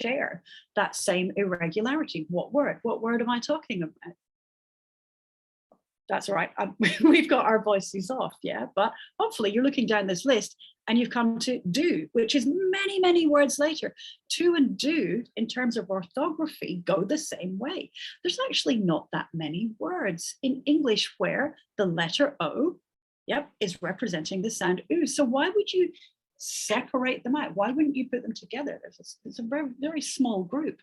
share that same irregularity. What word? What word am I talking about? That's all right. We've got our voices off, yeah? But hopefully you're looking down this list and you've come to do, which is many, many words later. To and do, in terms of orthography, go the same way. There's actually not that many words in English where the letter O, yep, is representing the sound oo. So why would you separate them out? Why wouldn't you put them together? It's a very, very small group.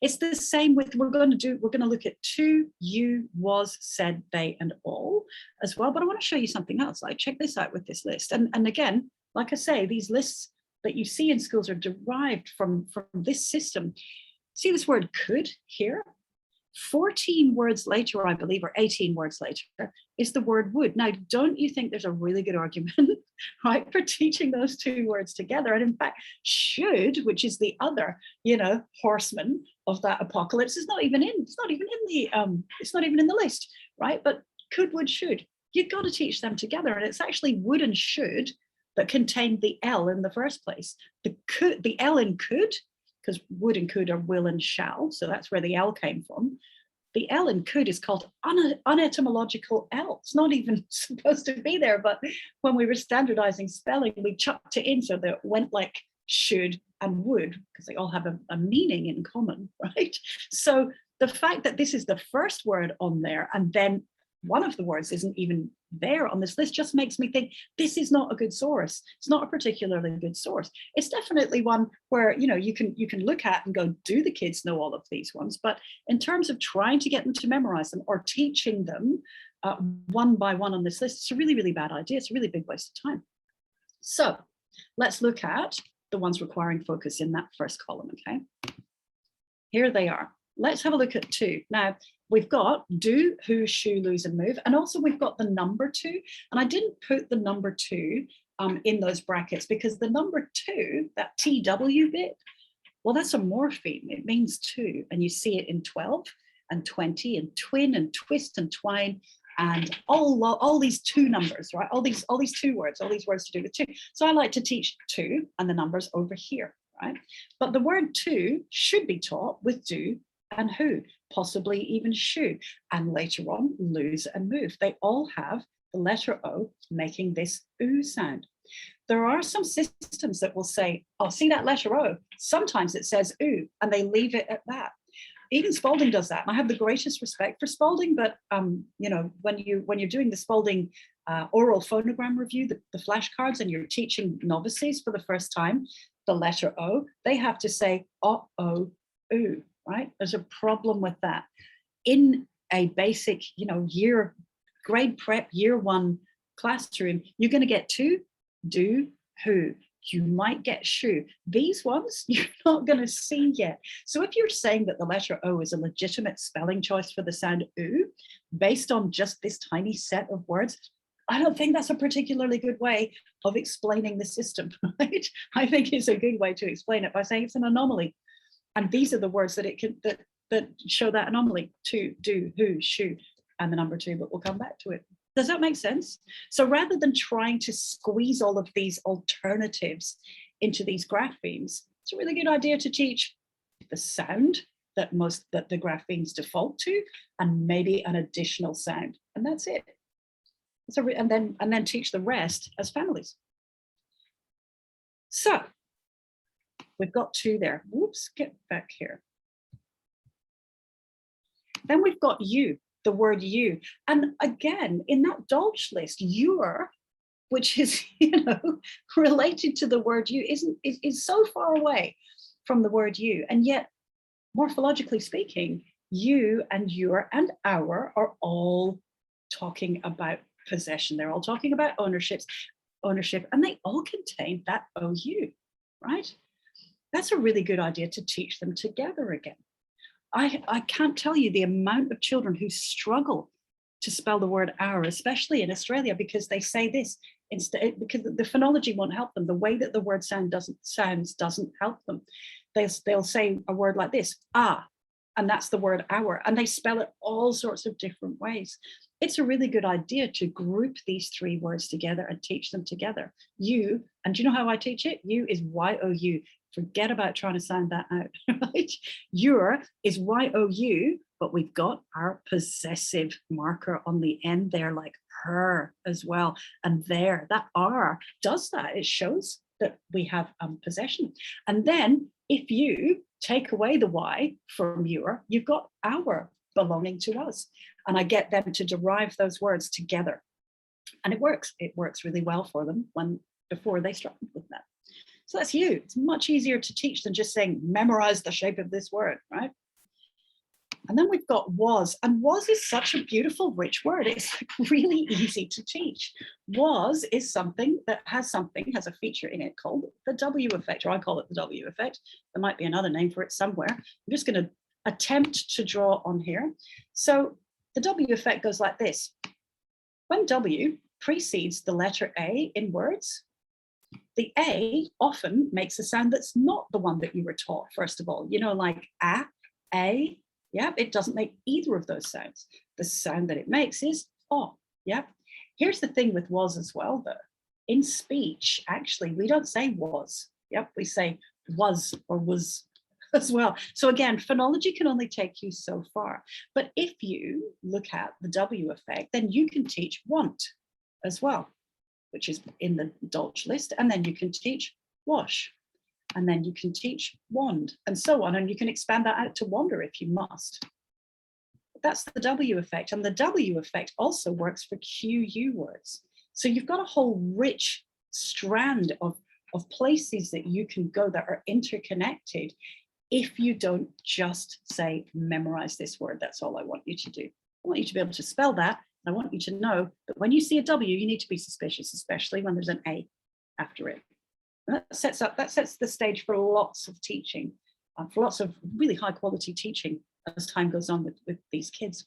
It's the same with, we're going to look at to, you, was, said, they, and all as well. But I want to show you something else. Like, check this out with this list. And again, like I say, these lists that you see in schools are derived from this system. See this word could here? 14 words later, I believe, or 18 words later, is the word would. Now, don't you think there's a really good argument, right, for teaching those two words together? And in fact, should, which is the other, horseman of that apocalypse, is not even in. It's not even in the list, right? But could, would, should. You've got to teach them together, and it's actually would and should that contained the L in the first place. The L in could, because would and could are will and shall, so that's where the L came from. The L in could is called unetymological L. It's not even supposed to be there, but when we were standardizing spelling, we chucked it in so that it went like should and would, because they all have a meaning in common, right? So the fact that this is the first word on there, and then one of the words isn't even there on this list, just makes me think this is not a good source. It's not a particularly good source. It's definitely one where you can look at and go, do the kids know all of these ones? But in terms of trying to get them to memorize them or teaching them one by one on this list, it's a really, really bad idea. It's a really big waste of time. So let's look at the ones requiring focus in that first column. Okay, here they are. Let's have a look at two. Now, we've got do, who, shoo, lose, and move. And also we've got the number two. And I didn't put the number two in those brackets because the number two, that TW bit, well, that's a morpheme. It means two. And you see it in 12 and 20 and twin and twist and twine and all these two numbers, right? All these two words, all these words to do with two. So I like to teach two and the numbers over here, right? But the word to should be taught with do and who, possibly even should, and later on lose and move. They all have the letter O making this oo sound. There are some systems that will say, oh, see that letter O? Sometimes it says oo, and they leave it at that. Even Spalding does that. And I have the greatest respect for Spalding, but when you're doing the Spalding oral phonogram review, the flashcards, and you're teaching novices for the first time, the letter O, they have to say o, oo. Right? There's a problem with that. In a basic, grade prep year one classroom, you're going to get to, do, who. You might get shoo. These ones you're not going to see yet. So if you're saying that the letter O is a legitimate spelling choice for the sound oo, based on just this tiny set of words, I don't think that's a particularly good way of explaining the system, right? I think it's a good way to explain it by saying it's an anomaly. And these are the words that it can that show that anomaly: to, do, who, shoo, and the number two, but we'll come back to it. Does that make sense? So rather than trying to squeeze all of these alternatives into these graphemes, it's a really good idea to teach the sound that the graphemes default to, and maybe an additional sound, and that's it. So and then teach the rest as families. So we've got two there. Whoops, get back here. Then we've got you, the word you. And again, in that Dolch list, your, which is, related to the word you, is so far away from the word you. And yet, morphologically speaking, you and your and our are all talking about possession. They're all talking about ownership, and they all contain that OU, right? That's a really good idea to teach them together again. I can't tell you the amount of children who struggle to spell the word our, especially in Australia, because they say this instead, because the phonology won't help them. The way that the word sounds doesn't help them. They'll say a word like this, ah, and that's the word our, and they spell it all sorts of different ways. It's a really good idea to group these three words together and teach them together. You, and do you know how I teach it? You is Y-O-U Forget about trying to sound that out, right? Your is Y-O-U, but we've got our possessive marker on the end there, like her as well. And there, that R does that. It shows that we have possession. And then if you take away the Y from your, you've got our belonging to us. And I get them to derive those words together. And it works. It works really well for them before they struggle with that. So that's you. It's much easier to teach than just saying, memorize the shape of this word, right? And then we've got was, and was is such a beautiful, rich word. It's really easy to teach. Was is something that has a feature in it called the W effect, or I call it the W effect. There might be another name for it somewhere. I'm just going to attempt to draw on here. So the W effect goes like this. When W precedes the letter A in words, the A often makes a sound that's not the one that you were taught, first of all. You know, like A, yeah, it doesn't make either of those sounds. The sound that it makes is O, yeah. Here's the thing with was as well, though. In speech, actually, we don't say was, yep, we say was or was as well. So again, phonology can only take you so far. But if you look at the W effect, then you can teach want as well, which is in the Dolch list. And then you can teach wash. And then you can teach wand and so on. And you can expand that out to wander if you must. But that's the W effect. And the W effect also works for QU words. So you've got a whole rich strand of places that you can go that are interconnected if you don't just say, memorize this word. That's all I want you to do. I want you to be able to spell that. I want you to know that when you see a W, you need to be suspicious, especially when there's an A after it. And that sets the stage for lots of teaching, for lots of really high quality teaching as time goes on with these kids.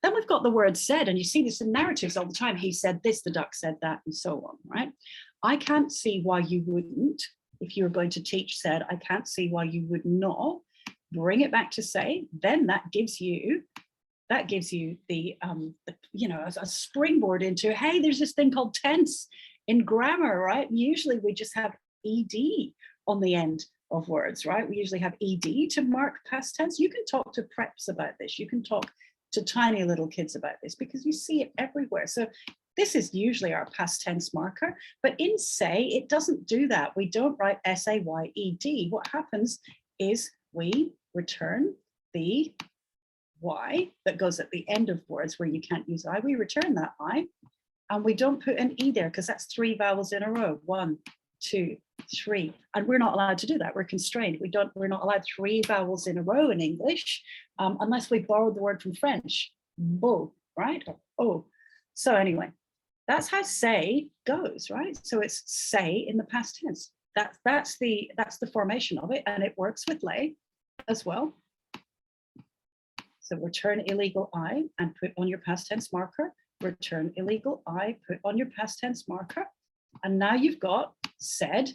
Then we've got the word said, and you see this in narratives all the time. He said this, the duck said that, and so on, right? I can't see why you wouldn't, if you were going to teach said, I can't see why you would not bring it back to say. Then that gives you the you know, a springboard into, hey, there's this thing called tense in grammar, right? Usually we just have ed on the end of words, right? We usually have ed to mark past tense. You can talk to preps about this. You can talk to tiny little kids about this because you see it everywhere. So this is usually our past tense marker, but in say, it doesn't do that. We don't write S-A-Y-E-D. What happens is we return the Y that goes at the end of words where you can't use I. We return that I, and we don't put an E there because that's 3 vowels in a row. 1, 2, 3. And we're not allowed to do that. We're constrained. We're not allowed 3 vowels in a row in English unless we borrowed the word from French. Beau, right? Or oh. So anyway, that's how say goes, right? So it's say in the past tense. That's the formation of it, and it works with lay as well. So return illegal I and put on your past tense marker. Return illegal I, put on your past tense marker. And now you've got said,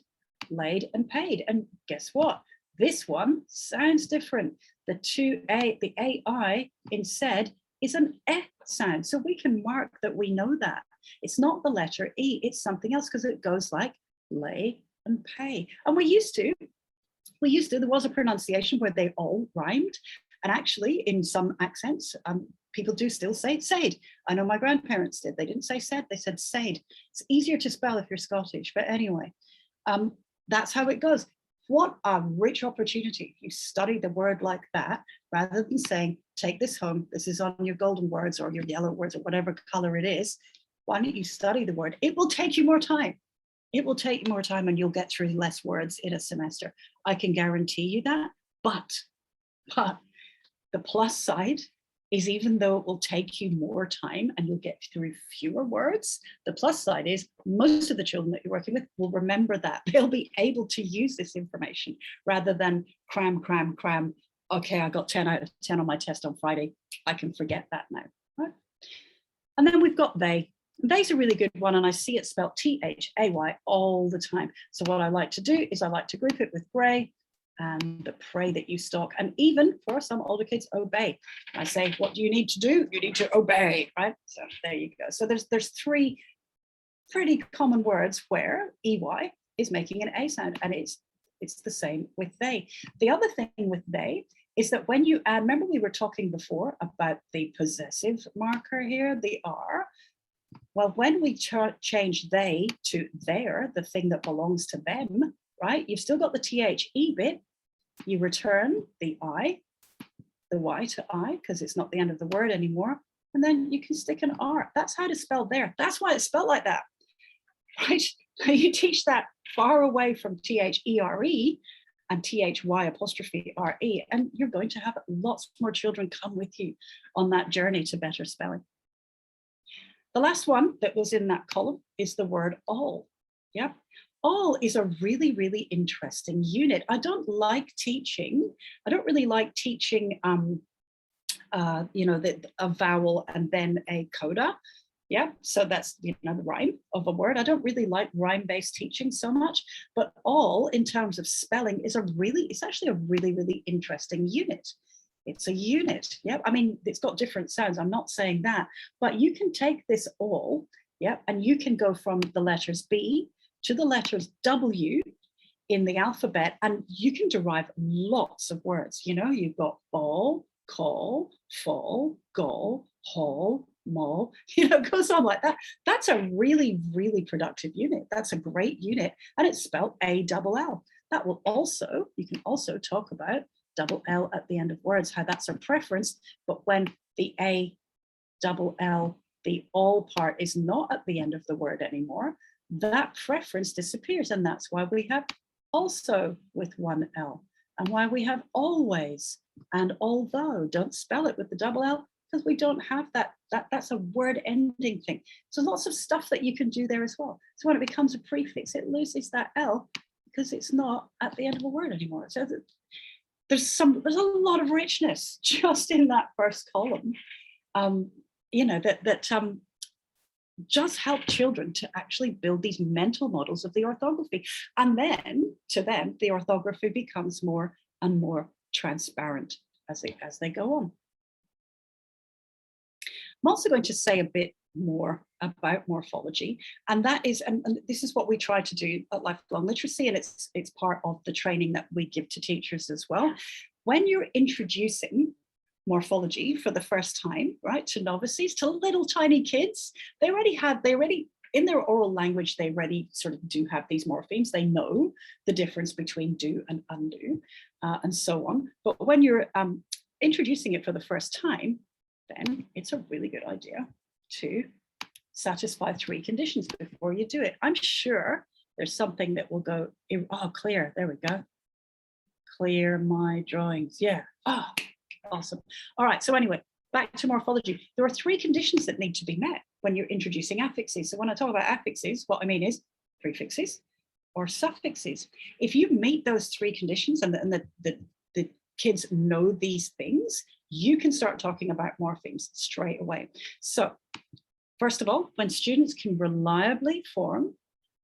laid, and paid. And guess what? This one sounds different. The AI in said is an E sound. So we can mark that we know that. It's not the letter E, it's something else because it goes like lay and pay. And there was a pronunciation where they all rhymed. And actually, in some accents, people do still say said. I know my grandparents did. They didn't say said, they said said. It's easier to spell if you're Scottish. But anyway, that's how it goes. What a rich opportunity. You study the word like that, rather than saying, take this home. This is on your golden words or your yellow words or whatever color it is. Why don't you study the word? It will take you more time. It will take you more time and you'll get through less words in a semester. I can guarantee you that. But the plus side is, even though it will take you more time and you'll get through fewer words, the plus side is most of the children that you're working with will remember that. They'll be able to use this information rather than cram. Okay, I got 10 out of 10 on my test on Friday. I can forget that now, right? And then we've got they. They's a really good one, and I see it spelled T-H-A-Y all the time. So what I like to do is I like to group it with grey, and the pray that you stalk, and even for some older kids, obey. I say, what do you need to do? You need to obey, right? So there you go. So there's 3 pretty common words where EY is making an A sound, and it's It's the same with they. The other thing with they is that when you add, remember we were talking before about the possessive marker here, the R. Well, when we change they to their, the thing that belongs to them, right? You've still got the THE bit. You return the I, the Y to I, because it's not the end of the word anymore. And then you can stick an R. That's how to spell there. That's why it's spelled like that, right? You teach that far away from THERE and THY apostrophe RE, and you're going to have lots more children come with you on that journey to better spelling. The last one that was in that column is the word all. Yeah, all is a really, really interesting unit. I don't really like teaching, you know, a vowel and then a coda. Yeah, so that's, you know, the rhyme of a word. I don't really like rhyme-based teaching so much, but all in terms of spelling is it's actually a really, really interesting unit. It's a unit. Yeah, I mean, it's got different sounds. I'm not saying that, but you can take this all, yeah, and you can go from the letters B to the letters W in the alphabet, and you can derive lots of words. You know, you've got ball, call, fall, goal, haul, mall, you know, it goes on like that. That's a really, really productive unit. That's a great unit, and it's spelled A-double-L. That will also, you can also talk about double L at the end of words, how that's a preference, but when the A-double-L, the all part is not at the end of the word anymore, that preference disappears, and that's why we have also with one L, and why we have always and although. Don't spell it with the double L, because we don't have that. That's a word ending thing. So lots of stuff that you can do there as well. So when it becomes a prefix, it loses that L because it's not at the end of a word anymore. So there's a lot of richness just in that first column, you know, that just help children to actually build these mental models of the orthography. And then to them, the orthography becomes more and more transparent as they go on. I'm also going to say a bit more about morphology, and that is, and this is what we try to do at Lifelong Literacy, and it's part of the training that we give to teachers as well. When you're introducing morphology for the first time, right, to novices, to little tiny kids, they already in their oral language, they already sort of do have these morphemes. They know the difference between do and undo, and so on. But when you're introducing it for the first time, then it's a really good idea to satisfy 3 conditions before you do it. I'm sure there's something that will go, oh, clear, there we go. Clear my drawings, yeah, oh, awesome. All right, so anyway, back to morphology. There are 3 conditions that need to be met when you're introducing affixes. So when I talk about affixes, what I mean is prefixes or suffixes. If you meet those 3 conditions and the kids know these things, you can start talking about morphemes straight away. So first of all, when students can reliably form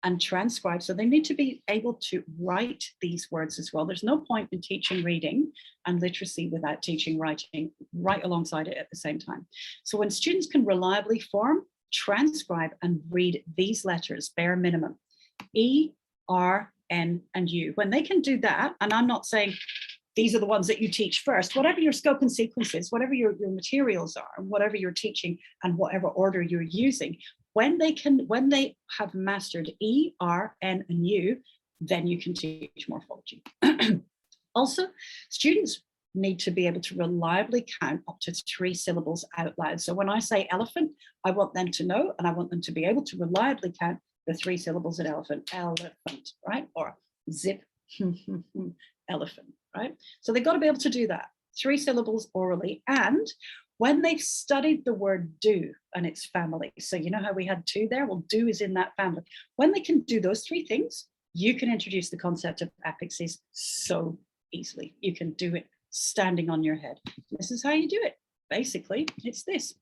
and transcribe, so they need to be able to write these words as well. There's no point in teaching reading and literacy without teaching writing right alongside it at the same time. So when students can reliably form, transcribe, and read these letters, bare minimum, E, R, N, and U, when they can do that, and I'm not saying these are the ones that you teach first, whatever your scope and sequence is, whatever your materials are, whatever you're teaching and whatever order you're using, when they have mastered E, R, N, and U, then you can teach morphology. Also, students need to be able to reliably count up to 3 syllables out loud. So when I say elephant, I want them to know, and I want them to be able to reliably count the 3 syllables in elephant, right? Or zip, elephant, right? So they've got to be able to do that, 3 syllables orally. And when they've studied the word do and its family, so you know how we had 2 there? Well, do is in that family. When they can do those 3 things, you can introduce the concept of affixes so easily. You can do it standing on your head. This is how you do it. Basically, it's this.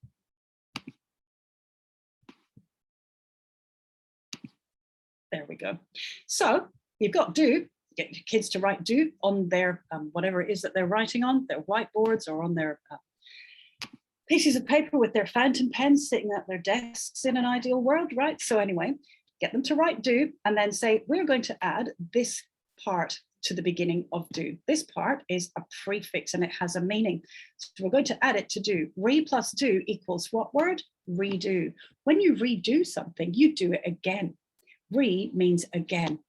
There we go. So you've got do. Get your kids to write do on their whatever it is that they're writing on, their whiteboards or on their pieces of paper with their fountain pens sitting at their desks in an ideal world, right? So anyway, get them to write do and then say, we're going to add this part to the beginning of do. This part is a prefix and it has a meaning. So we're going to add it to do. Re plus do equals what word? Redo. When you redo something, you do it again. Re means again.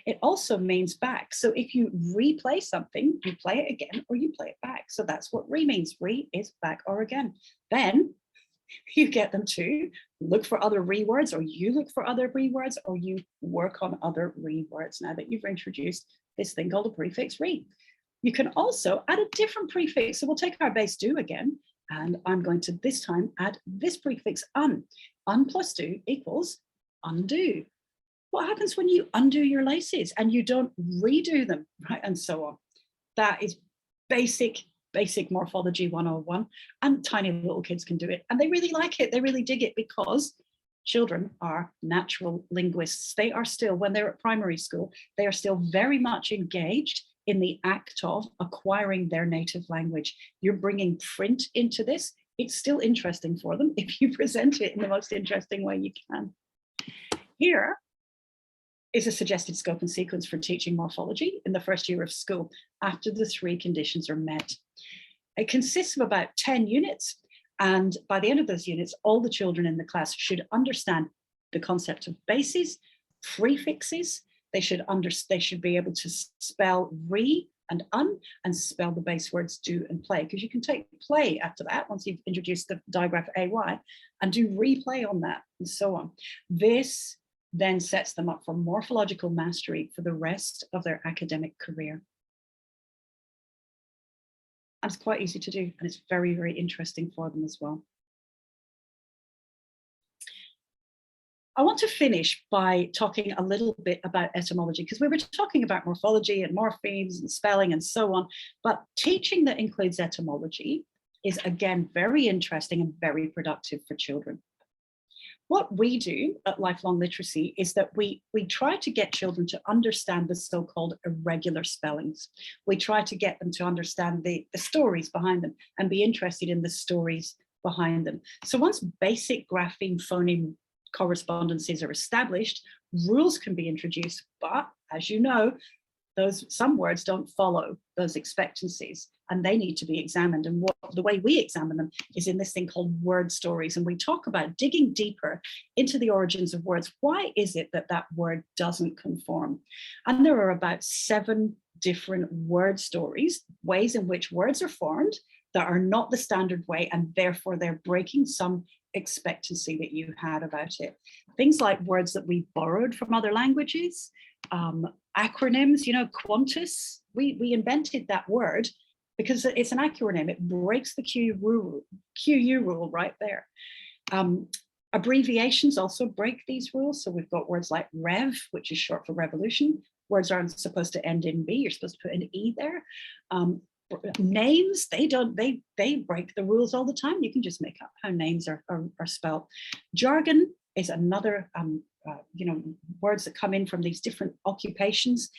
It also means back. So if you replay something, you play it again or you play it back. So that's what re means. Re is back or again. Then you get them to look for other re words, or you look for other re words, or you work on other re words now that you've introduced this thing called a prefix re. You can also add a different prefix. So we'll take our base do again, and I'm going to this time add this prefix un. Un plus do equals undo. What happens when you undo your laces and you don't redo them, right? And so on. That is basic morphology 101, and tiny little kids can do it. And they really like it. They really dig it because children are natural linguists. They are still, when they're at primary school, they are still very much engaged in the act of acquiring their native language. You're bringing print into this. It's still interesting for them if you present it in the most interesting way you can. Here is a suggested scope and sequence for teaching morphology in the first year of school after the 3 conditions are met. It consists of about 10 units, and by the end of those units, all the children in the class should understand the concept of bases, prefixes. They should be able to spell re and un, and spell the base words do and play, because you can take play after that once you've introduced the digraph AY and do replay on that and so on. This then sets them up for morphological mastery for the rest of their academic career. And it's quite easy to do, and it's very, very interesting for them as well. I want to finish by talking a little bit about etymology, because we were talking about morphology and morphemes and spelling and so on, but teaching that includes etymology is, again, very interesting and very productive for children. What we do at Lifelong Literacy is that we try to get children to understand the so-called irregular spellings. We try to get them to understand the stories behind them and be interested in the stories behind them. So once basic grapheme phoneme correspondences are established, rules can be introduced, but as you know, some words don't follow those expectancies and they need to be examined. And the way we examine them is in this thing called word stories. And we talk about digging deeper into the origins of words. Why is it that that word doesn't conform? And there are about 7 different word stories, ways in which words are formed that are not the standard way, and therefore they're breaking some expectancy that you had about it. Things like words that we borrowed from other languages, acronyms, you know, Qantas, we invented that word because it's an acronym. It breaks the QU rule right there. Abbreviations also break these rules. So we've got words like rev, which is short for revolution. Words aren't supposed to end in B, you're supposed to put an E there. Names, they break the rules all the time. You can just make up how names are spelled. Jargon is another, words that come in from these different occupations,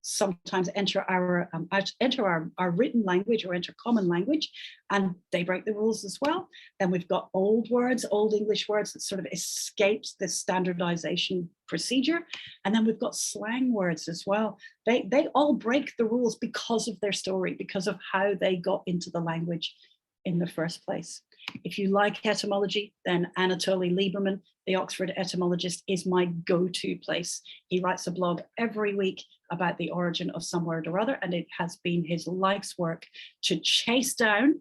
sometimes enter our written language or enter common language, and they break the rules as well. Then we've got old words, old English words that sort of escapes the standardization procedure. And then we've got slang words as well. They all break the rules because of their story, because of how they got into the language in the first place. If you like etymology, then Anatoly Lieberman, the Oxford etymologist, is my go-to place. He writes a blog every week about the origin of some word or other, and it has been his life's work to chase down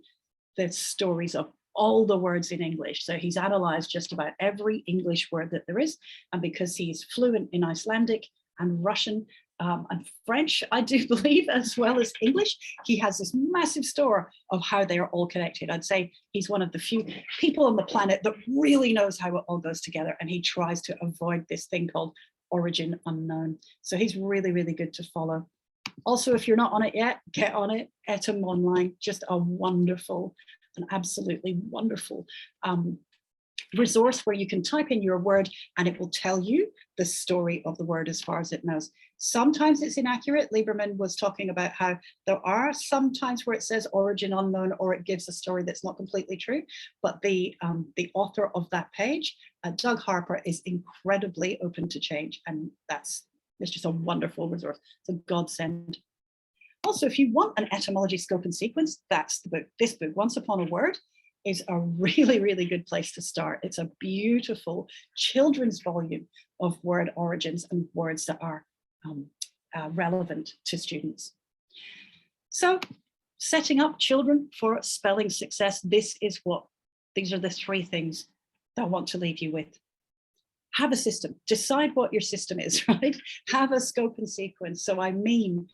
the stories of all the words in English. So he's analysed just about every English word that there is, and because he's fluent in Icelandic and Russian and French, I do believe, as well as English, he has this massive store of how they are all connected. I'd say he's one of the few people on the planet that really knows how it all goes together, and he tries to avoid this thing called origin unknown. So he's really, really good to follow. Also, if you're not on it yet, get on it. Etym Online, just a wonderful, an absolutely wonderful resource where you can type in your word and it will tell you the story of the word as far as it knows. Sometimes it's inaccurate. Lieberman was talking about how there are some times where it says origin unknown or it gives a story that's not completely true, but the author of that page, Doug Harper, is incredibly open to change, and it's just a wonderful resource. It's a godsend. Also, if you want an etymology scope and sequence, that's the book. This book, Once Upon a Word, is a really, really good place to start. It's a beautiful children's volume of word origins and words that are relevant to students. So setting up children for spelling success, these are the three things that I want to leave you with. Have a system, decide what your system is, right? Have a scope and sequence. So I mean,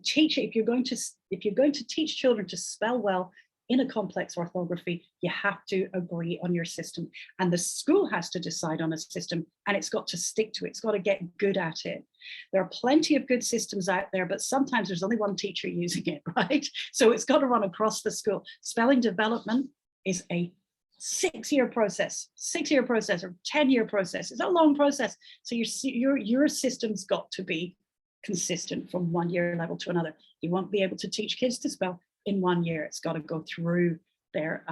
teach it. If you're going to teach children to spell well in a complex orthography, you have to agree on your system. And the school has to decide on a system, and it's got to stick to it. It's got to get good at it. There are plenty of good systems out there, but sometimes there's only one teacher using it, right? So it's got to run across the school. Spelling development is a 6-year process, 6-year process or 10-year process. It's a long process. So your system's got to be consistent from one year level to another. You won't be able to teach kids to spell in 1 year. It's got to go through their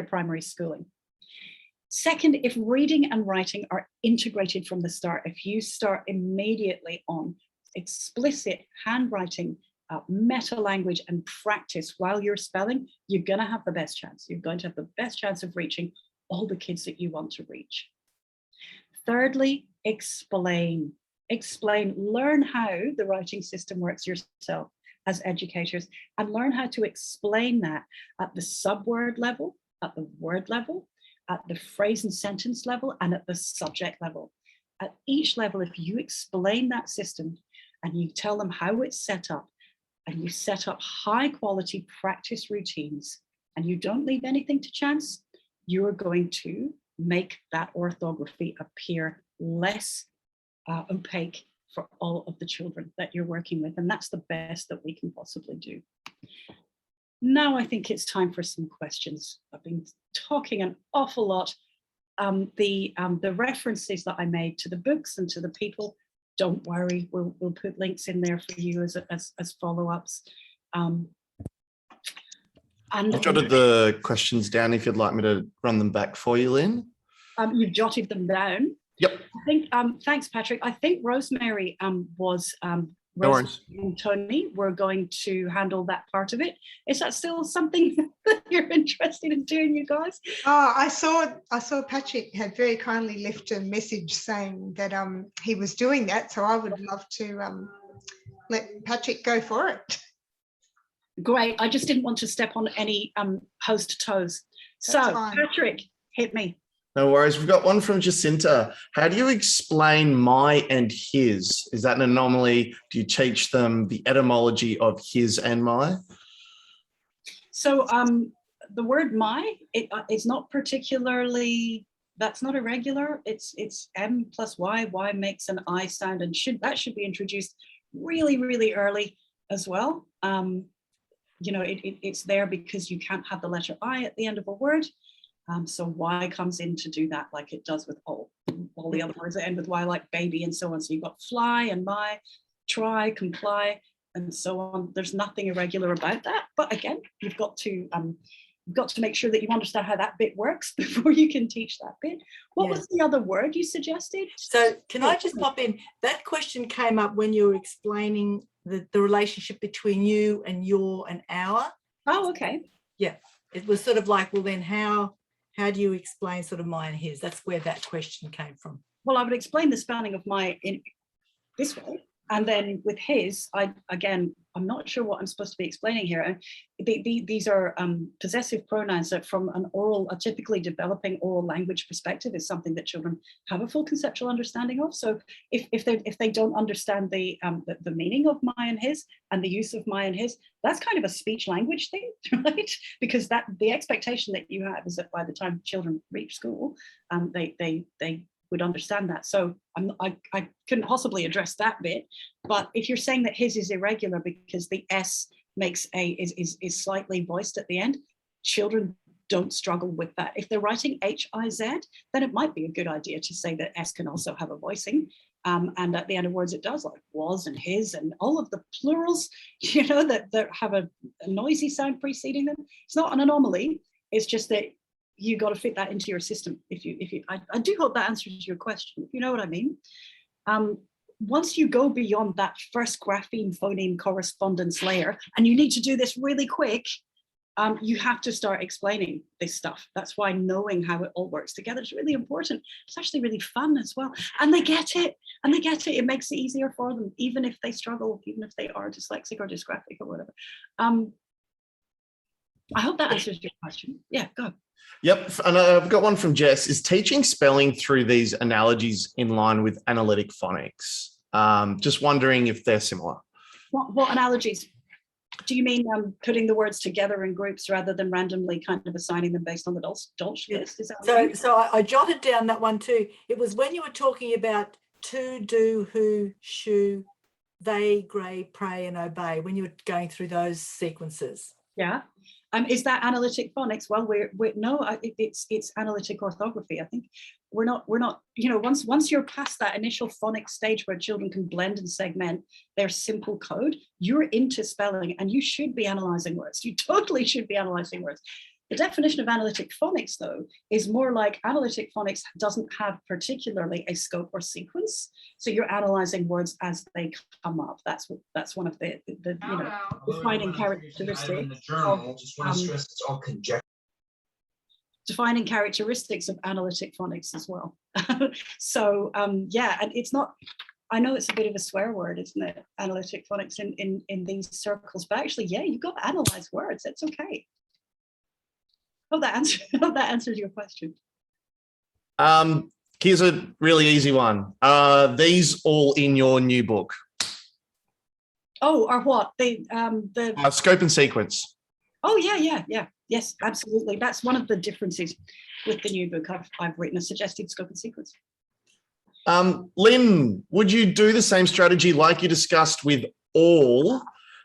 primary schooling. Second, if reading and writing are integrated from the start, if you start immediately on explicit handwriting, meta language and practice while you're spelling, you're going to have the best chance. You're going to have the best chance of reaching all the kids that you want to reach. Thirdly, explain. Learn how the writing system works yourself as educators, and learn how to explain that at the subword level, at the word level, at the phrase and sentence level, and at the subject level. At each level, if you explain that system and you tell them how it's set up, and you set up high quality practice routines, and you don't leave anything to chance, you're going to make that orthography appear less opaque for all of the children that you're working with. And that's the best that we can possibly do. Now I think it's time for some questions. I've been talking an awful lot. The references that I made to the books and to the people, don't worry, we'll put links in there for you as follow-ups. And I've jotted the questions down if you'd like me to run them back for you, Lyn. You've jotted them down. Yep. I think, thanks, Patrick. I think Rosemary Rosemary and Tony were going to handle that part of it. Is that still something that you're interested in doing, you guys? Oh, I saw Patrick had very kindly left a message saying that he was doing that, so I would love to let Patrick go for it. Great. I just didn't want to step on any host toes. So Patrick, hit me. No worries. We've got one from Jacinta. How do you explain my and his? Is that an anomaly? Do you teach them the etymology of his and my? So the word my, it's not particularly, that's not irregular. It's M plus Y. Y makes an I sound, and that should be introduced really, really early as well. You know, it's there because you can't have the letter I at the end of a word. So Y comes in to do that, like it does with all the other words that end with Y, like baby and so on. So you've got fly and my, try, comply, and so on. There's nothing irregular about that. But again, you've got to make sure that you understand how that bit works before you can teach that bit. What was the other word you suggested? So can I just pop in? That question came up when you were explaining the relationship between you and your and our. Oh, okay. Yeah, it was sort of like, well, then how do you explain sort of my and his? That's where that question came from. Well, I would explain the spelling of my in this way. And then with his, I'm not sure what I'm supposed to be explaining here. These are possessive pronouns that from a typically developing oral language perspective is something that children have a full conceptual understanding of. So if they don't understand the meaning of my and his and the use of my and his, that's kind of a speech language thing, right? Because the expectation that you have is that by the time children reach school, they would understand that. So I couldn't possibly address that bit. But if you're saying that his is irregular because the S is slightly voiced at the end, children don't struggle with that. If they're writing H-I-Z, then it might be a good idea to say that S can also have a voicing. And at the end of words, it does, like was and his and all of the plurals, you know, that have a noisy sound preceding them. It's not an anomaly. It's just that you got to fit that into your system. I do hope that answers your question, if you know what I mean. once you go beyond that first grapheme phoneme correspondence layer, and you need to do this really quick, you have to start explaining this stuff. That's why knowing how it all works together is really important. It's actually really fun as well. And they get it. And they get it. It makes it easier for them, even if they struggle, even if they are dyslexic or dysgraphic or whatever. I hope that answers your question. Yeah, go. Yep. And I've got one from Jess. Is teaching spelling through these analogies in line with analytic phonics? Just wondering if they're similar. What analogies? Do you mean putting the words together in groups rather than randomly kind of assigning them based on the Dolch list? Is that what you mean? So I jotted down that one too. It was when you were talking about to, do, who, shoe, they, grey, pray, and obey, when you were going through those sequences. Yeah. Is that analytic phonics? Well, it's analytic orthography. I think we're not, you know, once you're past that initial phonics stage where children can blend and segment their simple code, you're into spelling and you should be analyzing words. You totally should be analyzing words. The definition of analytic phonics, though, is more like analytic phonics doesn't have particularly a scope or sequence. So you're analyzing words as they come up. That's one of the defining characteristics. Defining characteristics of analytic phonics as well. So yeah, and it's not. I know it's a bit of a swear word, isn't it? Analytic phonics in these circles, but actually, yeah, you've got to analyze words. It's okay. Hope that answers your question. Here's a really easy one. These all in your new book? Oh, or what? The scope and sequence. Oh yeah. Yes, absolutely. That's one of the differences with the new book. I've written a suggested scope and sequence. Lyn, would you do the same strategy like you discussed with all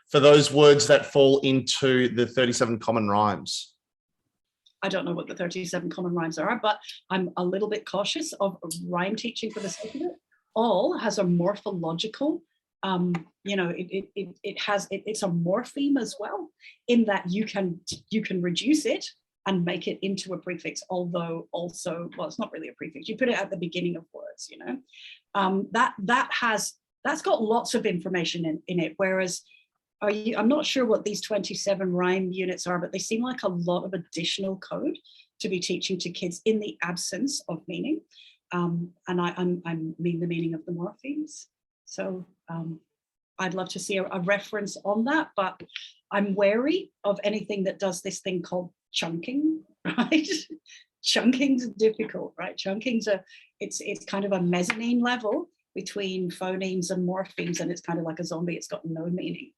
for those words that fall into the 37 common rhymes? I don't know what the 37 common rhymes are, but I'm a little bit cautious of rhyme teaching for the sake of it. All has a morphological, it's a morpheme as well, in that you can reduce it and make it into a prefix, although also, well, it's not really a prefix. You put it at the beginning of words, you know. That's got lots of information in it, whereas I'm not sure what these 27 rhyme units are, but they seem like a lot of additional code to be teaching to kids in the absence of meaning. And I mean the meaning of the morphemes. So I'd love to see a reference on that, but I'm wary of anything that does this thing called chunking, right? Chunking's difficult, right? It's kind of a mezzanine level between phonemes and morphemes, and it's kind of like a zombie. It's got no meaning.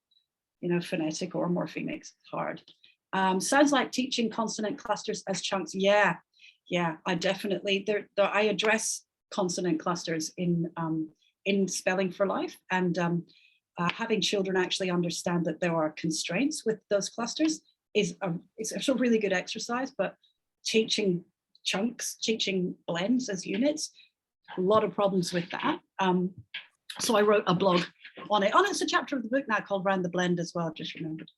You know, phonetic or morphemic, it's hard. Sounds like teaching consonant clusters as chunks. Yeah, I definitely, I address consonant clusters in Spelling for Life, and having children actually understand that there are constraints with those clusters is a really good exercise, but teaching chunks, teaching blends as units, a lot of problems with that. So I wrote a blog on it. It's a chapter of the book now called Round the Blend as well, I've just remembered.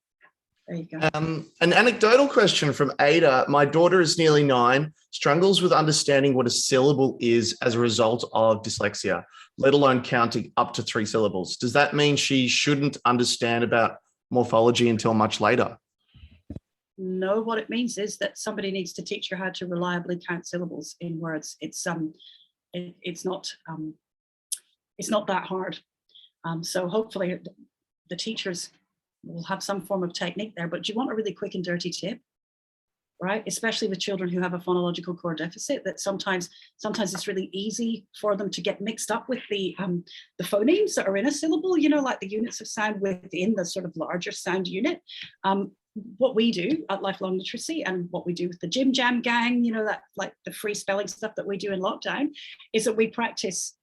There you go. An anecdotal question from Ada. My daughter is nearly 9, struggles with understanding what a syllable is as a result of dyslexia, let alone counting up to 3 syllables. Does that mean she shouldn't understand about morphology until much later? No, what it means is that somebody needs to teach her how to reliably count syllables in words. It's not that hard. So hopefully the teachers will have some form of technique there, but do you want a really quick and dirty tip, right? Especially with children who have a phonological core deficit, that sometimes it's really easy for them to get mixed up with the phonemes that are in a syllable, you know, like the units of sound within the sort of larger sound unit. What we do at Lifelong Literacy and what we do with the Jim Jam gang, you know, that like the free spelling stuff that we do in lockdown, is that we practice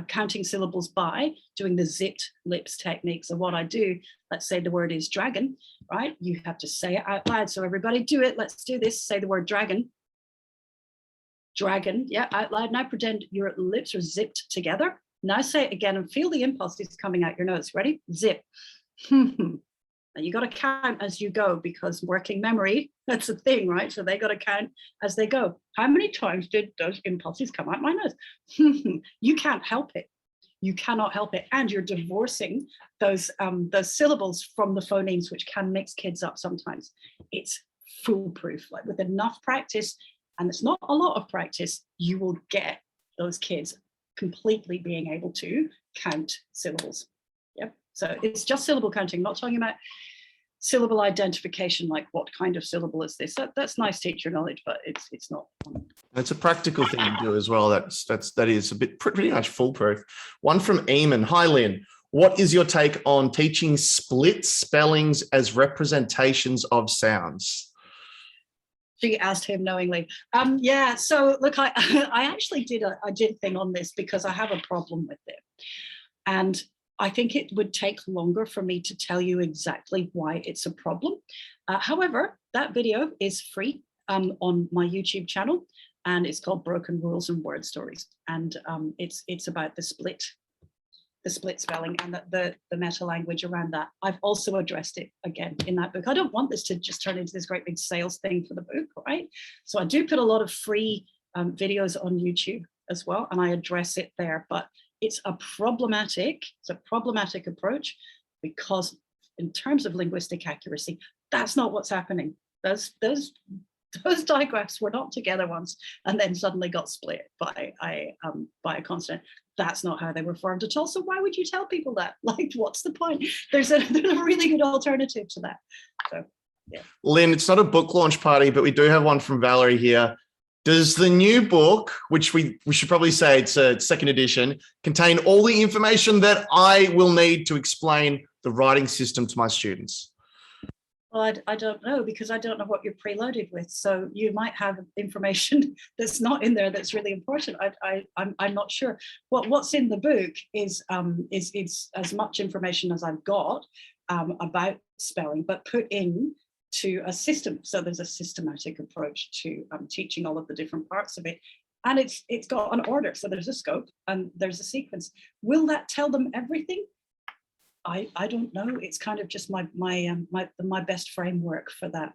counting syllables by doing the zipped lips technique. So what I do, let's say the word is dragon, right? You have to say it out loud. So everybody do it. Let's do this. Say the word dragon. Dragon, yeah, out loud. Now pretend your lips are zipped together. Now say it again and feel the impulses coming out your nose. Ready? Zip. And you got to count as you go, because working memory, that's a thing, right? So they got to count as they go. How many times did those impulses come out my nose? You can't help it. You cannot help it. And you're divorcing those syllables from the phonemes, which can mix kids up sometimes. It's foolproof. Like with enough practice, and it's not a lot of practice, you will get those kids completely being able to count syllables. Yep. So it's just syllable counting, not talking about syllable identification, like what kind of syllable is this? That's nice teacher knowledge, but it's not. It's a practical thing to do as well. That is a bit pretty much foolproof. One from Eamon. Hi, Lyn. What is your take on teaching split spellings as representations of sounds? She asked him knowingly. Yeah. So look, I actually did a thing on this because I have a problem with it, and I think it would take longer for me to tell you exactly why it's a problem. However, that video is free on my YouTube channel, and it's called Broken Rules and Word Stories. And it's about the split spelling and the meta language around that. I've also addressed it again in that book. I don't want this to just turn into this great big sales thing for the book, right? So I do put a lot of free videos on YouTube as well, and I address it there. But it's a problematic approach, because in terms of linguistic accuracy, that's not what's happening. Those digraphs were not together once and then suddenly got split by a consonant. That's not how they were formed at all. So why would you tell people that? Like, what's the point? There's a really good alternative to that. So, yeah. Lyn, it's not a book launch party, but we do have one from Valerie here. Does the new book, which we should probably say it's a second edition, contain all the information that I will need to explain the writing system to my students? Well, I don't know, because I don't know what you're preloaded with. So you might have information that's not in there that's really important. I'm not sure. What's in the book is as much information as I've got about spelling, but put in to a system. So there's a systematic approach to teaching all of the different parts of it. And it's got an order. So there's a scope and there's a sequence. Will that tell them everything? I don't know. It's kind of just my best framework for that.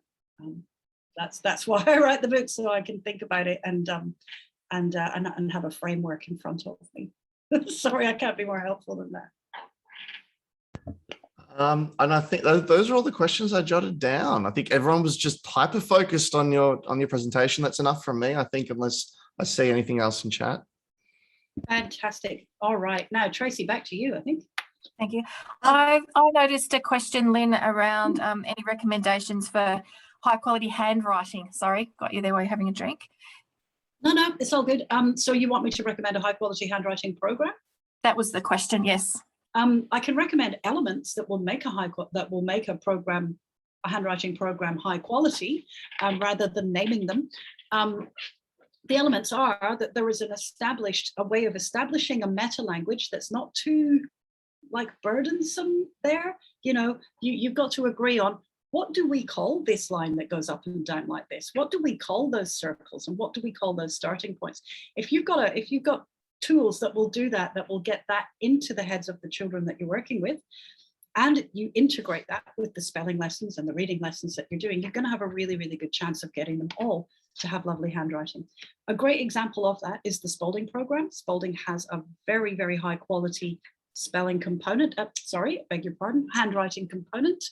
That's why I write the book, so I can think about it and have a framework in front of me. Sorry, I can't be more helpful than that. And I think those are all the questions I jotted down. I think everyone was just hyper focused on your presentation. That's enough from me, I think, unless I see anything else in chat. Fantastic. All right, now Tracy, back to you, I think. Thank you. I noticed a question, Lyn, around any recommendations for high quality handwriting. Sorry, got you there while you're having a drink. No, it's all good. So you want me to recommend a high quality handwriting program? That was the question, yes. I can recommend elements that will make a handwriting program high quality, rather than naming them. The elements are that there is a way of establishing a meta language that's not too burdensome there. You've got to agree on, what do we call this line that goes up and down like this? What do we call those circles? And what do we call those starting points? If you've got tools that will do that will get that into the heads of the children that you're working with, and you integrate that with the spelling lessons and the reading lessons that you're doing, you're going to have a really, really good chance of getting them all to have lovely handwriting. A great example of that is the Spalding program. Spalding has a very, very high quality spelling component, handwriting component.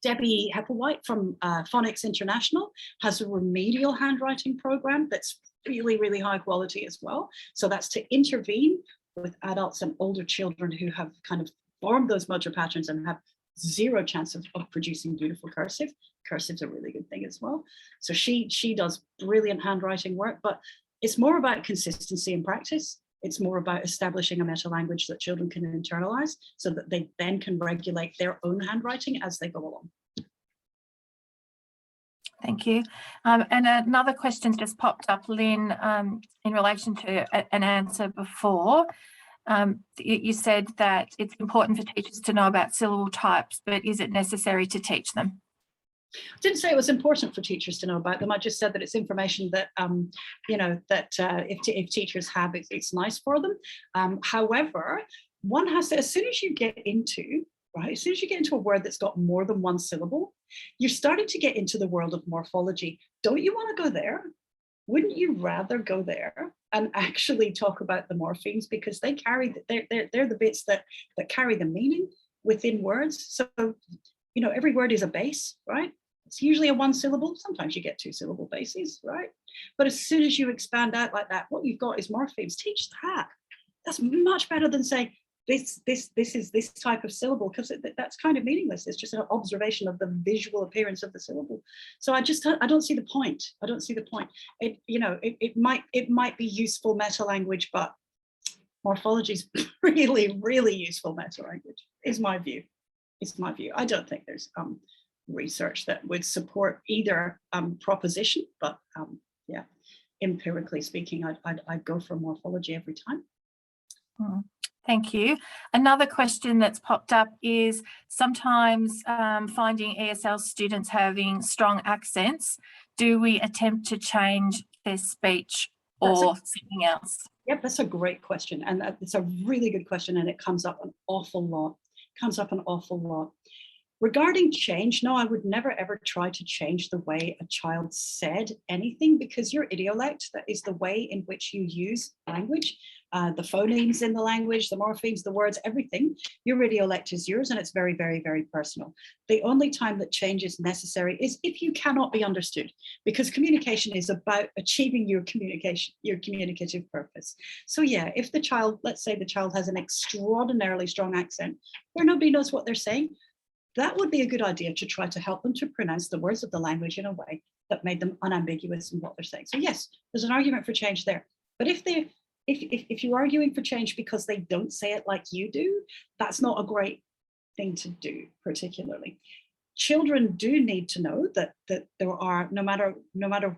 Debbie Hepplewhite from Phonics International has a remedial handwriting program that's really, really high quality as well. So that's to intervene with adults and older children who have kind of formed those motor patterns and have zero chance of producing beautiful cursive. Cursive's a really good thing as well. So she does brilliant handwriting work, but it's more about consistency and practice. It's more about establishing a meta language that children can internalize so that they then can regulate their own handwriting as they go along. Thank you. And another question just popped up, Lyn, in relation to an answer before. You said that it's important for teachers to know about syllable types, but is it necessary to teach them? I didn't say it was important for teachers to know about them. I just said that it's information that, if teachers have, it's nice for them. However, one has to, as soon as you get into a word that's got more than one syllable, you're starting to get into the world of morphology. Don't you want to go there? Wouldn't you rather go there and actually talk about the morphemes, because they carry, they're the bits that carry the meaning within words. So, you know, every word is a base, right? It's usually a one syllable. Sometimes you get two syllable bases, right? But as soon as you expand out like that, what you've got is morphemes. Teach that. That's much better than saying this is this type of syllable, because that's kind of meaningless. It's just an observation of the visual appearance of the syllable. So I don't see the point. I don't see the point. It might be useful meta language, but morphology is really, really useful meta language, is my view. It's my view. I don't think there's research that would support either proposition, but yeah, empirically speaking, I'd go for morphology every time. Thank you. Another question that's popped up is sometimes finding ESL students having strong accents. Do we attempt to change their speech or something else? Yep, that's a great question. And it's a really good question, and it comes up an awful lot. Regarding change, no, I would never ever try to change the way a child said anything, because your idiolect, that is the way in which you use language, the phonemes in the language, the morphemes, the words, everything, your idiolect is yours, and it's very, very, very personal. The only time that change is necessary is if you cannot be understood, because communication is about achieving your communicative purpose. So yeah, if the child, let's say the child has an extraordinarily strong accent where nobody knows what they're saying, that would be a good idea to try to help them to pronounce the words of the language in a way that made them unambiguous in what they're saying. So yes, there's an argument for change there. But if you're arguing for change because they don't say it like you do, that's not a great thing to do particularly. Children do need to know that there are, no matter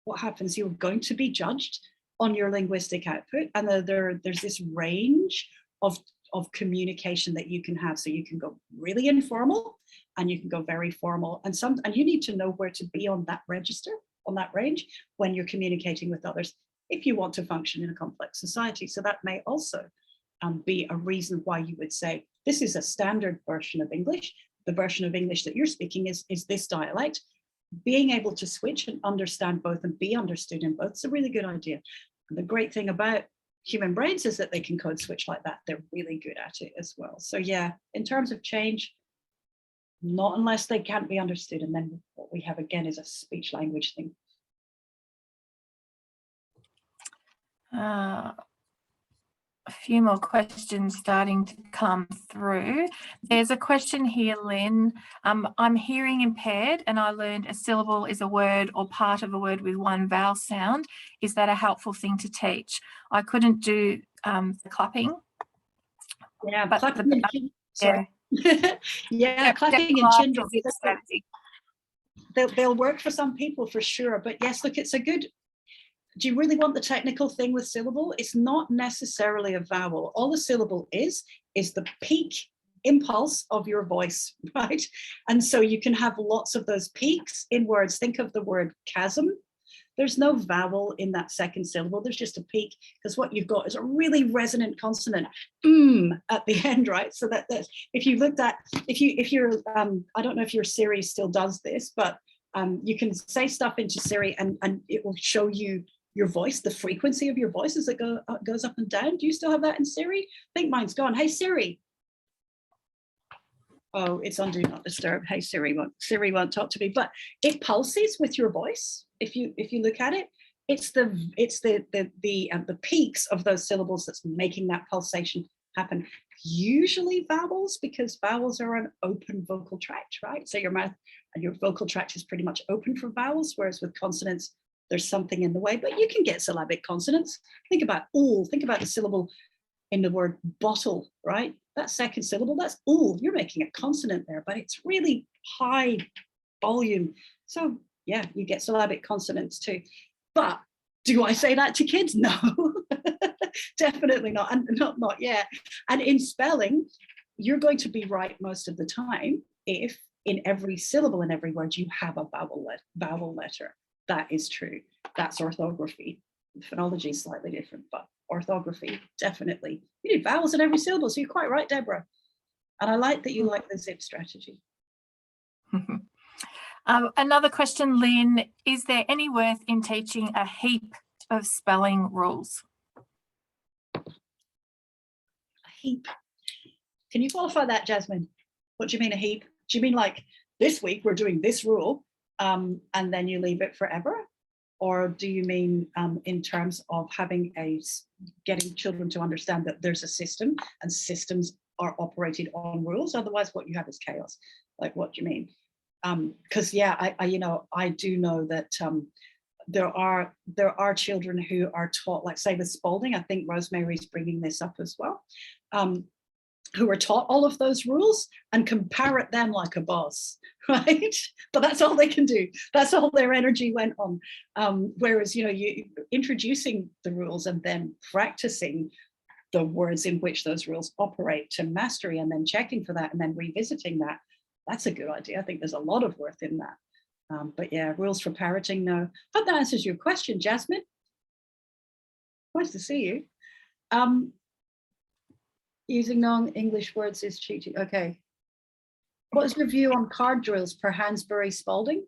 what happens, you're going to be judged on your linguistic output, and there's this range of communication that you can have. So you can go really informal, and you can go very formal, and you need to know where to be on that register, on that range, when you're communicating with others, if you want to function in a complex society. So that may also be a reason why you would say, this is a standard version of English. The version of English that you're speaking is this dialect. Being able to switch and understand both and be understood in both is a really good idea. And the great thing about human brains is that they can code switch like that. They're really good at it as well. So yeah, in terms of change, not unless they can't be understood. And then what we have again is a speech language thing. A few more questions starting to come through. There's a question here, Lyn. I'm hearing impaired, and I learned a syllable is a word or part of a word with one vowel sound. Is that a helpful thing to teach? I couldn't do the clapping. Yeah, but clapping and chin. Sorry. Yeah, clapping and chin. They'll work for some people for sure. But yes, look, it's a good. Do you really want the technical thing with syllable? It's not necessarily a vowel. All a syllable is the peak impulse of your voice, right? And so you can have lots of those peaks in words. Think of the word chasm. There's no vowel in that second syllable. There's just a peak, because what you've got is a really resonant consonant at the end, right? So that's, if you looked at, if you're, I don't know if your Siri still does this, but you can say stuff into Siri and it will show you your voice, the frequency of your voice as it goes up and down. Do you still have that in Siri? I think mine's gone. Hey Siri. Oh, it's on do not disturb. Hey Siri won't talk to me, but it pulses with your voice. If you look at it, it's the peaks of those syllables that's making that pulsation happen. Usually vowels, because vowels are an open vocal tract, right? So your mouth and your vocal tract is pretty much open for vowels, whereas with consonants, there's something in the way, but you can get syllabic consonants. Think about all, think about the syllable in the word bottle, right? That second syllable, that's all, you're making a consonant there, but it's really high volume. So yeah, you get syllabic consonants too. But do I say that to kids? No, definitely not, and not yet. And in spelling, you're going to be right most of the time if in every syllable in every word you have a vowel letter. That is true. That's orthography. Phonology is slightly different, but orthography, definitely. You need vowels in every syllable, so you're quite right, Deborah. And I like that you like the zip strategy. Another question, Lyn, is there any worth in teaching a heap of spelling rules? A heap. Can you qualify that, Jasmine? What do you mean a heap? Do you mean like this week we're doing this rule and then you leave it forever? Or do you mean in terms of getting children to understand that there's a system and systems are operated on rules? Otherwise, what you have is chaos. Like, what do you mean? Because I do know that there are children who are taught, like say with Spalding, I think Rosemary's bringing this up as well, who are taught all of those rules and can parrot them like a boss, right? But that's all they can do. That's all their energy went on. Whereas, you introducing the rules and then practicing the words in which those rules operate to mastery and then checking for that and then revisiting that, that's a good idea. I think there's a lot of worth in that. But yeah, rules for parroting, no. Hope that answers your question, Jasmine. Nice to see you. Using non-English words is cheating. Okay. What is your view on card drills per Hansbury Spalding?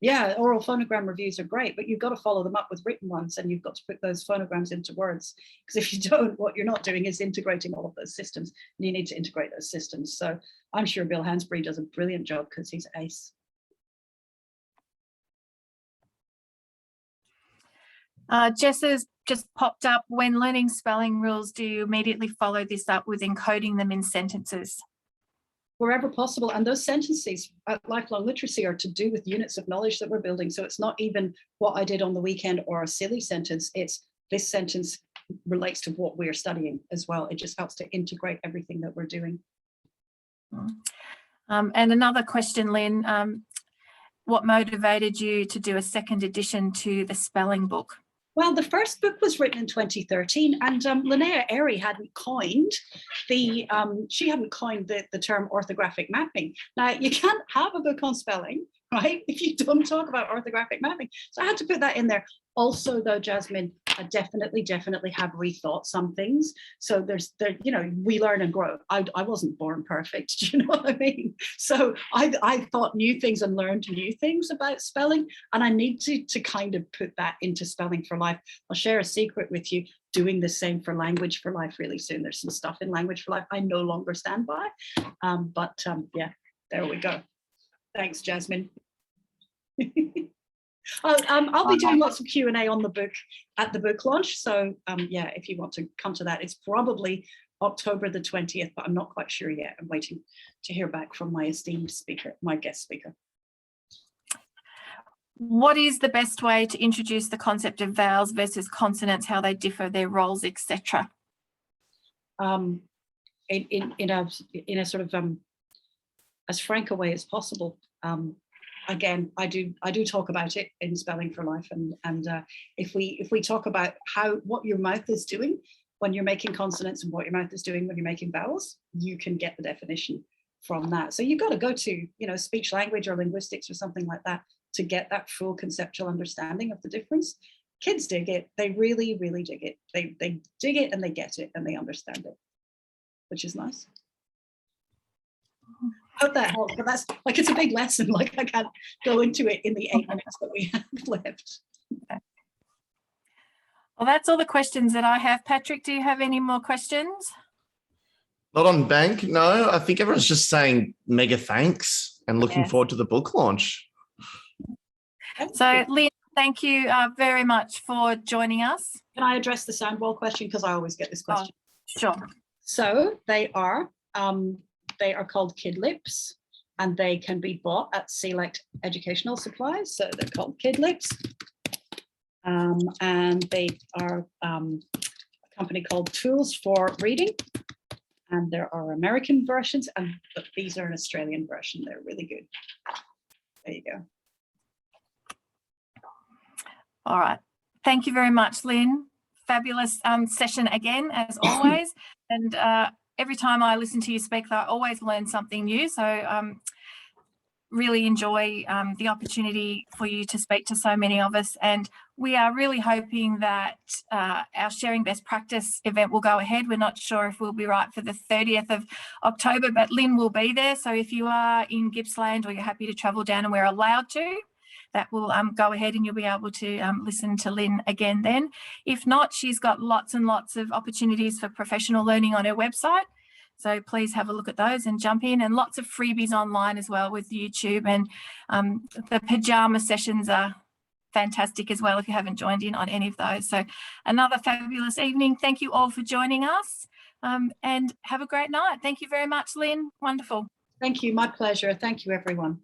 Yeah, oral phonogram reviews are great, but you've got to follow them up with written ones and you've got to put those phonograms into words. Because if you don't, what you're not doing is integrating all of those systems. And you need to integrate those systems. So I'm sure Bill Hansbury does a brilliant job because he's ace. Jess has just popped up. When learning spelling rules, do you immediately follow this up with encoding them in sentences? Wherever possible. And those sentences at Lifelong Literacy are to do with units of knowledge that we're building. So it's not even what I did on the weekend or a silly sentence. It's this sentence relates to what we're studying as well. It just helps to integrate everything that we're doing. And another question, Lyn, what motivated you to do a second edition to the spelling book? Well, the first book was written in 2013, and Linnea Airy hadn't coined the term orthographic mapping. Now, you can't have a book on spelling, right, if you don't talk about orthographic mapping. So I had to put that in there. Also, though, Jasmine, I definitely have rethought some things. So we learn and grow. I wasn't born perfect, do you know what I mean? So I thought new things and learned new things about spelling, and I need to kind of put that into Spelling for Life. I'll share a secret with you, doing the same for Language for Life really soon. There's some stuff in Language for Life I no longer stand by, yeah, there we go. Thanks, Jasmine. I'll be doing lots of Q&A on the book at the book launch. So yeah, if you want to come to that, it's probably October the 20th, but I'm not quite sure yet. I'm waiting to hear back from my esteemed speaker, my guest speaker. What is the best way to introduce the concept of vowels versus consonants, how they differ, their roles, etc.? In a sort of as frank a way as possible. Again, I do talk about it in Spelling for Life, and if we talk about what your mouth is doing when you're making consonants and what your mouth is doing when you're making vowels, you can get the definition from that. So you've got to go to speech language or linguistics or something like that to get that full conceptual understanding of the difference. Kids dig it; they really, really dig it. They dig it and they get it and they understand it, which is nice. Hope that helps, but that's like, it's a big lesson. Like, I can't go into it in the 8 minutes that we have left. Okay. Well, that's all the questions that I have. Patrick, do you have any more questions? Not on bank, no. I think everyone's just saying mega thanks and looking forward to the book launch. So, Lyn, thank you very much for joining us. Can I address the sound wall question? Because I always get this question. Sure. So they are called Kid Lips, and they can be bought at Select Educational Supplies. So they're called Kid Lips. And they are a company called Tools for Reading. And there are American versions, but these are an Australian version. They're really good. There you go. All right. Thank you very much, Lyn. Fabulous session again, as always. And every time I listen to you speak, I always learn something new. So really enjoy the opportunity for you to speak to so many of us. And we are really hoping that our Sharing Best Practice event will go ahead. We're not sure if we'll be right for the 30th of October, but Lyn will be there. So if you are in Gippsland or you're happy to travel down and we're allowed to, that will go ahead and you'll be able to listen to Lyn again then. If not, she's got lots and lots of opportunities for professional learning on her website. So please have a look at those and jump in, and lots of freebies online as well with YouTube, and the pajama sessions are fantastic as well if you haven't joined in on any of those. So another fabulous evening. Thank you all for joining us, and have a great night. Thank you very much, Lyn. Wonderful. Thank you. My pleasure. Thank you, everyone.